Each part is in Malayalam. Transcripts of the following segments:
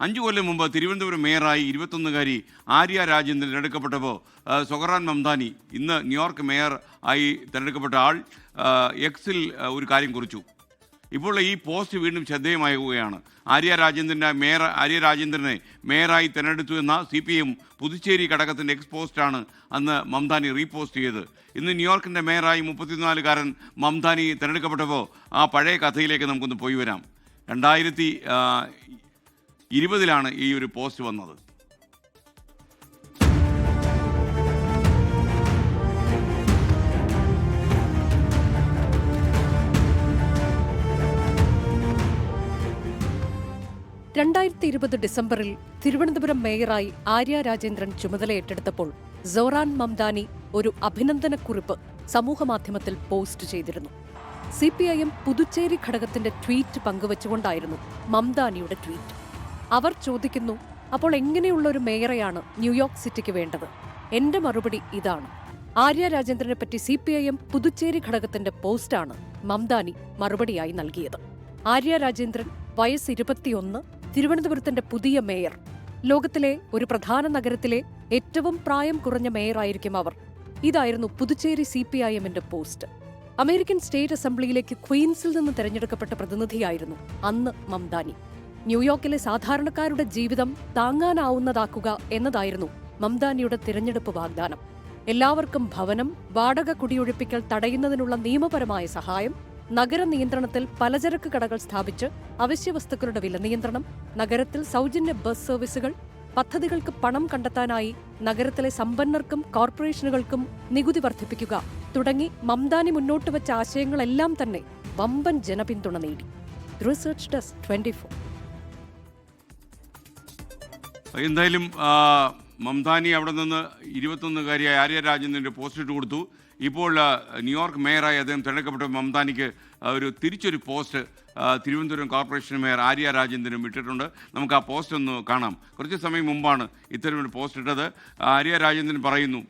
5 കൊല്ലം മുമ്പ് തിരുവനന്തപുരം മേയറായി 21-കാരി ആര്യ രാജേന്ദ്രൻ തിരഞ്ഞെടുക്കപ്പെട്ടപ്പോൾ സൊഹറാൻ മംദാനി ഇന്ന് ന്യൂയോർക്ക് മേയർ ആയി തിരഞ്ഞെടുക്കപ്പെട്ട ആൾ എക്സിൽ ഒരു കാര്യം കുറിച്ചു. ഇപ്പോൾ ഈ പോസ്റ്റ് വീണ്ടും ശ്രദ്ധേയമാകുകയാണ്. ആര്യ രാജേന്ദ്രനെ മേയറായി തിരഞ്ഞെടുത്തു എന്ന CPM പുതുച്ചേരി ഘടകത്തിൻ്റെ എക്സ് പോസ്റ്റാണ് അന്ന് മംദാനി റീപോസ്റ്റ് ചെയ്തത്. ഇന്ന് ന്യൂയോർക്കിൻ്റെ മേയറായി 34-കാരൻ മംദാനി തിരഞ്ഞെടുക്കപ്പെട്ടപ്പോൾ ആ പഴയ കഥയിലേക്ക് നമുക്കൊന്ന് പോയി വരാം. 2020 ഈ ഒരു പോസ്റ്റ് വന്നത്. ഡിസംബറിൽ തിരുവനന്തപുരം മേയറായി ആര്യ രാജേന്ദ്രൻ ചുമതലയേറ്റെടുത്തപ്പോൾ സൊഹറാൻ മംദാനി ഒരു അഭിനന്ദനക്കുറിപ്പ് സമൂഹമാധ്യമത്തിൽ പോസ്റ്റ് ചെയ്തിരുന്നു. CPIM പുതുച്ചേരി ഘടകത്തിന്റെ ട്വീറ്റ് പങ്കുവച്ചുകൊണ്ടായിരുന്നു മംദാനിയുടെ ട്വീറ്റ്. അവർ ചോദിക്കുന്നു, അപ്പോൾ എങ്ങനെയുള്ള ഒരു മേയറെയാണ് ന്യൂയോർക്ക് സിറ്റിക്ക് വേണ്ടത്? എന്റെ മറുപടി ഇതാണ്. ആര്യ രാജേന്ദ്രനെ പറ്റി CPIM പുതുച്ചേരി ഘടകത്തിന്റെ പോസ്റ്റാണ് മംദാനി മറുപടിയായി നൽകിയത്. ആര്യ രാജേന്ദ്രൻ, വയസ്സ് 21, തിരുവനന്തപുരത്തിന്റെ പുതിയ മേയർ. ലോകത്തിലെ ഒരു പ്രധാന നഗരത്തിലെ ഏറ്റവും പ്രായം കുറഞ്ഞ മേയറായിരിക്കും അവർ. ഇതായിരുന്നു പുതുച്ചേരി CPIMന്റെ പോസ്റ്റ്. അമേരിക്കൻ സ്റ്റേറ്റ് അസംബ്ലിയിലേക്ക് ക്വീൻസിൽ നിന്ന് തെരഞ്ഞെടുക്കപ്പെട്ട പ്രതിനിധിയായിരുന്നു അന്ന് മംദാനി. ന്യൂയോർക്കിലെ സാധാരണക്കാരുടെ ജീവിതം താങ്ങാനാവുന്നതാക്കുക എന്നതായിരുന്നു മംദാനിയുടെ തിരഞ്ഞെടുപ്പ് വാഗ്ദാനം. എല്ലാവർക്കും ഭവനം, വാടക കുടിയൊഴിപ്പിക്കൽ തടയുന്നതിനുള്ള നിയമപരമായ സഹായം, നഗര നിയന്ത്രണത്തിൽ പലചരക്ക് കടകൾ സ്ഥാപിച്ച് അവശ്യവസ്തുക്കളുടെ വില നിയന്ത്രണം, നഗരത്തിൽ സൗജന്യ ബസ് സർവീസുകൾ, പദ്ധതികൾക്ക് പണം കണ്ടെത്താനായി നഗരത്തിലെ സമ്പന്നർക്കും കോർപ്പറേഷനുകൾക്കും നികുതി വർദ്ധിപ്പിക്കുക തുടങ്ങി മംദാനി മുന്നോട്ട് വെച്ച ആശയങ്ങളെല്ലാം തന്നെ വമ്പൻ ജനപിന്തുണ നേടി. Research desk 24. എന്തായാലും മംദാനി അവിടെ നിന്ന് 21-കാരിയായ ആര്യ രാജേന്ദ്രൻ്റെ പോസ്റ്റ് ഇട്ട് കൊടുത്തു. ഇപ്പോൾ ന്യൂയോർക്ക് മേയറായി അദ്ദേഹം തിരഞ്ഞെടുക്കപ്പെട്ട മംദാനിക്ക് തിരിച്ചൊരു post Thiruvananthapuram corporation mayor Arya രാജേന്ദ്രനും ഇട്ടിട്ടുണ്ട്. നമുക്ക് ആ പോസ്റ്റ് ഒന്ന് കാണാം. കുറച്ച് സമയം മുമ്പാണ് ഇത്തരമൊരു പോസ്റ്റ് ഇട്ടത്. ആര്യ രാജേന്ദ്രൻ പറയുന്നു,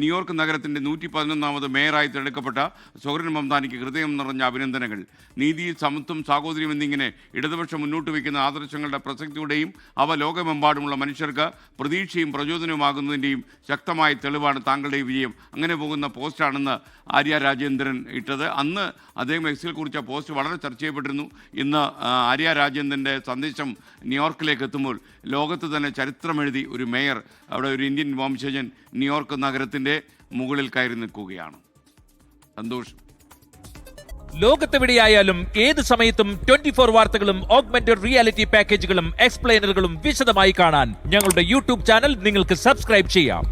ന്യൂയോർക്ക് നഗരത്തിൻ്റെ 111ാമത് മേയറായി തിരഞ്ഞെടുക്കപ്പെട്ട സൊഹറാൻ മംദാനിക്ക് ഹൃദയം നിറഞ്ഞ അഭിനന്ദനങ്ങൾ. നീതി, സമത്വം, സാഹോദര്യം എന്നിങ്ങനെ ഇടതുപക്ഷം മുന്നോട്ട് വയ്ക്കുന്ന ആദർശങ്ങളുടെ പ്രസക്തിയുടെയും അവ ലോകമെമ്പാടുമുള്ള മനുഷ്യർക്ക് പ്രതീക്ഷയും പ്രചോദനവുമാകുന്നതിൻ്റെയും ശക്തമായ തെളിവാണ് താങ്കളുടെ വിജയം. അങ്ങനെ പോകുന്ന പോസ്റ്റാണെന്ന് ആര്യ രാജേന്ദ്രൻ ഇട്ടത്. അന്ന് അദ്ദേഹം എക്സിൽ കുറിച്ച പോസ്റ്റ് വളരെ ചർച്ച ചെയ്യപ്പെട്ടിരുന്നു. ഇന്ന് ആര്യ രാജേന്ദ്രൻ്റെ സന്ദേശം ന്യൂയോർക്കിലേക്ക് എത്തുമ്പോൾ ലോകത്ത് തന്നെ ചരിത്രമെഴുതി ഒരു മേയർ, അവിടെ ഒരു ഇന്ത്യൻ വംശജൻ ന്യൂയോർക്ക് നഗരത്തിൻ്റെ മുകളിൽ കയറി നിൽക്കുകയാണ്. സന്തോഷം. ലോകത്തെവിടെയായാലും ഏത് സമയത്തും 24 വാർത്തകളും ഓഗ്മെന്റഡ് റിയാലിറ്റി പാക്കേജുകളും എക്സ്പ്ലെയിനറുകളും വിശദമായി കാണാൻ ഞങ്ങളുടെ YouTube ചാനൽ നിങ്ങൾക്ക് സബ്സ്ക്രൈബ് ചെയ്യാം.